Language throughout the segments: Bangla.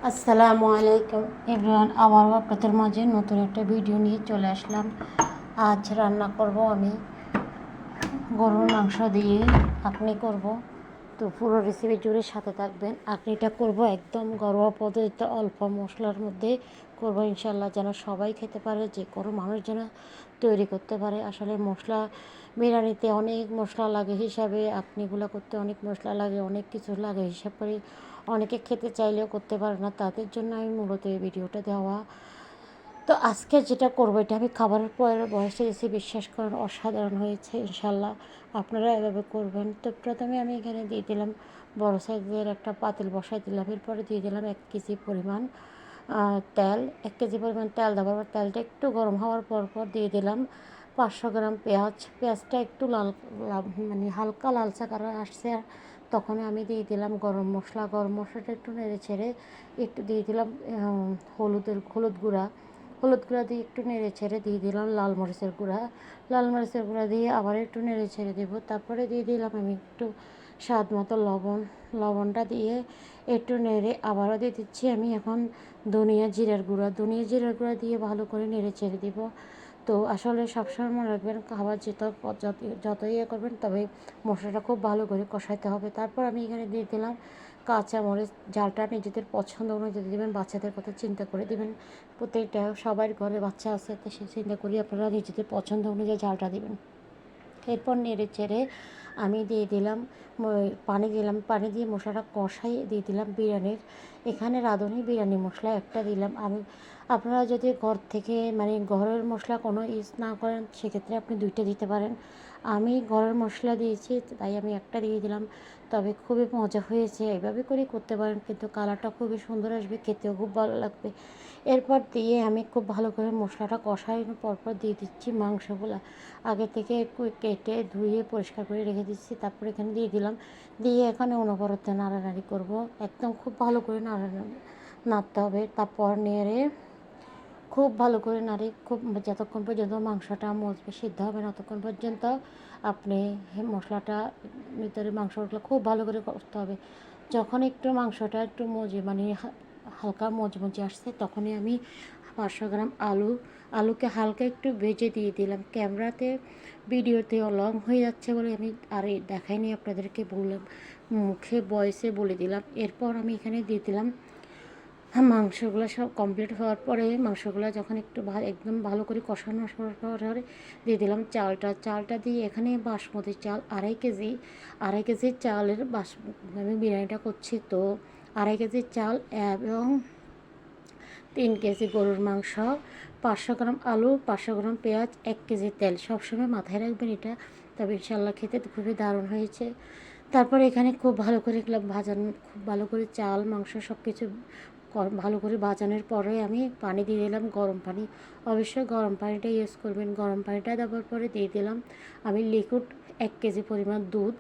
আসসালামু আলাইকুম এভরিওয়ান, আবারও আপনাদের মাঝে নতুন একটা ভিডিও নিয়ে চলে আসলাম। আজ রান্না করব আমি গরুর মাংস দিয়ে আঁকনি করব। তো পুরো রেসিপি জুড়ে সাথে থাকবেন। আঁকনিটা করব একদম ঘরোয়া পদ্ধতিতে, অল্প মশলার মধ্যে করব ইনশাল্লাহ, যেন সবাই খেতে পারে, যে কোনো মানুষ যেন তৈরি করতে পারে। আসলে মশলা বিরিয়ানিতে অনেক মশলা লাগে হিসাবে, আঁকনিগুলো করতে অনেক মশলা লাগে, অনেক কিছু লাগে হিসাব করে অনেকে খেতে চাইলেও করতে পারে না। তাদের জন্য আমি মূলত এই ভিডিওটা দেওয়া। তো আজকে যেটা করবো, এটা আমি খাবারের পরে বয়সে এসে বিশ্বাস করেন অসাধারণ হয়েছে ইনশাল্লাহ। আপনারা এভাবে করবেন। তো প্রথমে আমি এখানে দিয়ে দিলাম বড় সাইজের একটা পাতিল বসাই দিলাম। এরপরে দিয়ে দিলাম 1 কেজি পরিমাণ তেল। 1 কেজি পরিমাণ তেল দেওয়ার পর তেলটা একটু গরম হওয়ার পর দিয়ে দিলাম 500 গ্রাম পেঁয়াজ। পেঁয়াজটা একটু মানে হালকা লালচা কালার আসছে, তখন আমি দিয়ে দিলাম গরম মশলা। গরম মশলাটা একটু নেড়ে ছেড়ে একটু দিয়ে দিলাম হলুদ গুঁড়া দিয়ে একটু নেড়ে ছেড়ে দিয়ে দিলাম লাল মরিচের গুঁড়া দিয়ে আবার একটু নেড়ে ছেড়ে দেবো। তারপরে দিয়ে দিলাম আমি একটু স্বাদ মতো লবণটা দিয়ে একটু নেড়ে আবারও দিয়ে দিচ্ছি আমি এখন ধনিয়া জিরার গুঁড়া দিয়ে ভালো করে নেড়ে ছেড়ে দেবো। তো আসলে সবসময় মনে রাখবেন, খাবার যত ইয়ে করবেন, তবে মশলাটা খুব ভালো করে কষাইতে হবে। তারপর আমি এখানে দিয়ে দিলাম কাঁচামরিচ। ঝালটা নিজেদের পছন্দ অনুযায়ী দেবেন, বাচ্চাদের কথা চিন্তা করে দেবেন। প্রত্যেকটা সবার ঘরে বাচ্চা আছে, তো সে চিন্তা করি আপনারা নিজেদের পছন্দ অনুযায়ী ঝালটা দেবেন। এরপর নেড়ে চেড়ে আমি দিয়ে দিলাম পানি দিয়ে মশলাটা কষাই দিয়ে দিলাম বিরিয়ানির, এখানে রাঁধুনি বিরিয়ানি মশলা একটা দিলাম আমি। আপনারা যদি ঘর থেকে মানে ঘরের মশলা কোনো ইউজ না করেন, সেক্ষেত্রে আপনি 2টা দিতে পারেন। আমি ঘরের মশলা দিয়েছি, তাই আমি একটা দিয়ে দিলাম। তবে খুবই মজা হয়েছে, এইভাবে করে করতে পারেন, কিন্তু কালারটা খুবই সুন্দর আসবে, খেতেও খুব ভালো লাগবে। এরপর দিয়ে আমি খুব ভালো করে মশলাটা কষানোর পরপর দিয়ে দিচ্ছি মাংসগুলো। আগে থেকে একটু কেটে ধুয়ে পরিষ্কার করে রেখে দিচ্ছি। তারপর এখানে দিয়ে দিলাম, দিয়ে এখানে অনবরত নাড়ানাড়ি করব। একদম খুব ভালো করে নাড়তে হবে। তারপর নেড়ে খুব ভালো করে খুব যতক্ষণ পর্যন্ত মাংসটা মজবে, সিদ্ধ হবে না, ততক্ষণ পর্যন্ত আপনি মশলাটা ভিতরে মাংসগুলো খুব ভালো করে করতে হবে। যখন একটু মাংসটা একটু মানে হালকা মজমজে আসছে, তখনই আমি 500 গ্রাম আলুকে হালকা একটু ভেজে দিয়ে দিলাম। ক্যামেরাতে ভিডিওতে লং হয়ে যাচ্ছে বলে আমি আর দেখাইনি আপনাদেরকে, বললাম মুখে ভয়েসে বলে দিলাম। এরপর আমি এখানে দিয়ে দিলাম মাংসগুলো সব কমপ্লিট হওয়ার পরে, মাংসগুলো যখন একটু একদম ভালো করে কষানো পরে দিয়ে দিলাম চালটা দিয়ে এখানে বাসমতি চাল 2.5 কেজি চালের আমি বিরিয়ানিটা করছি। তো 2.5 কেজি চাল এবং 3 কেজি গরুর মাংস, 500 গ্রাম আলু, 500 গ্রাম পেঁয়াজ, 1 কেজি তেল। সবসময় মাথায় রাখবেন এটা, তবে ইনশাল্লাহ খেতে খুবই দারুণ হয়েছে। তারপরে এখানে খুব ভালো করে খুব ভালো করে চাল মাংস সব কিছু ভালো করে ভাজানোর পরে আমি পানি দিয়ে দিলাম, গরম পানি। অবশ্যই গরম পানিটা ইউজ করবেন। গরম পানিটা দেওয়ার পরে দিয়ে দিলাম আমি লিকুইড 1 কেজি পরিমাণ দুধ।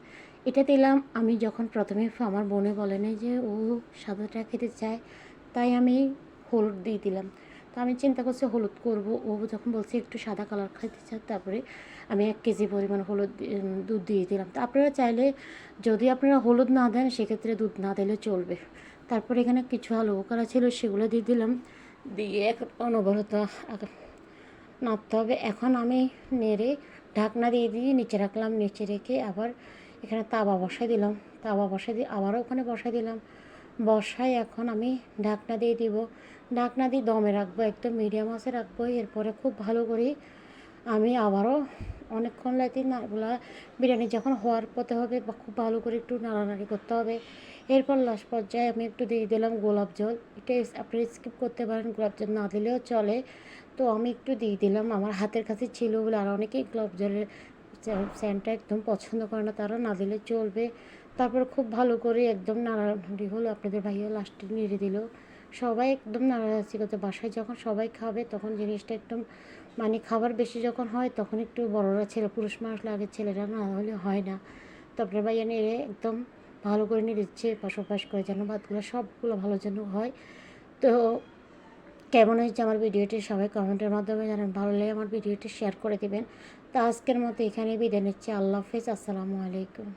এটা দিলাম আমি যখন প্রথমে, আমার বোনে বলেনি যে ও সাদাটা খেতে চায়, তাই আমি হলুদ দিয়ে দিলাম। তো আমি চিন্তা করছি হলুদ করব, ও যখন বলছে একটু সাদা কালার খেতে চায়, তারপরে আমি 1 কেজি পরিমাণ দুধ দিয়ে দিলাম। তো আপনারা চাইলে, যদি আপনারা হলুদ না দেন, সেক্ষেত্রে দুধ না দিলে চলবে। তারপরে এখানে কিছু আলু বোখারা ছিল, সেগুলো দিয়ে দিলাম। দিয়ে এখন অনবরত নাড়তে হবে। এখন আমি নেড়ে ঢাকনা দিয়ে নিচে রাখলাম। নিচে রেখে আবার এখানে তাওয়া বসাই দিয়ে আবারও ওখানে বসাই দিলাম। এখন আমি ঢাকনা দিয়ে দিব। ঢাকনা দিয়ে দমে রাখবো, একদম মিডিয়াম আঁচে রাখবো। এরপরে খুব ভালো করে আমি আবারও অনেকক্ষণ বিরিয়ানি যখন হওয়ার পথে হবে, খুব ভালো করে একটু নাড়ানাড়ি করতে হবে। এরপর লাস্ট পর্যায়ে আমি একটু দিয়ে দিলাম গোলাপ জল। এটা আপনি স্কিপ করতে পারেন, গোলাপ জল না দিলেও চলে। তো আমি একটু দিয়ে দিলাম, আমার হাতের কাছে ছিল বলে। আর অনেকেই গোলাপ জলের স্যান্টটা একদম পছন্দ করে না, তারা না দিলে চলবে। তারপর খুব ভালো করে একদম নাড়ানাড়ি হলো, আপনাদের ভাইয়া লাস্টে নেড়ে দিল। সবাই একদম নাড়ানাড়ি করতে, বাসায় যখন সবাই খাবে তখন জিনিসটা একদম মানে খাবার বেশি যখন হয়, তখন একটু বড়রা পুরুষ মানুষ লাগে, ছেলেরা না হলে হয় না। তারপরে ভাইয়া নেড়ে একদম ভালো করে নিয়ে দিচ্ছে, পাশাপাশ করে যেন ভাতগুলো সবগুলো ভালো যেন হয়। তো কেমন হয়েছে আমার ভিডিওটি সবাই কমেন্টের মাধ্যমে জানান। ভালো লাগে আমার ভিডিওটি শেয়ার করে দেবেন। তো আজকের মতো এখানেই বিদায় নিচ্ছি। আল্লাহ হাফেজ, আসসালামু আলাইকুম।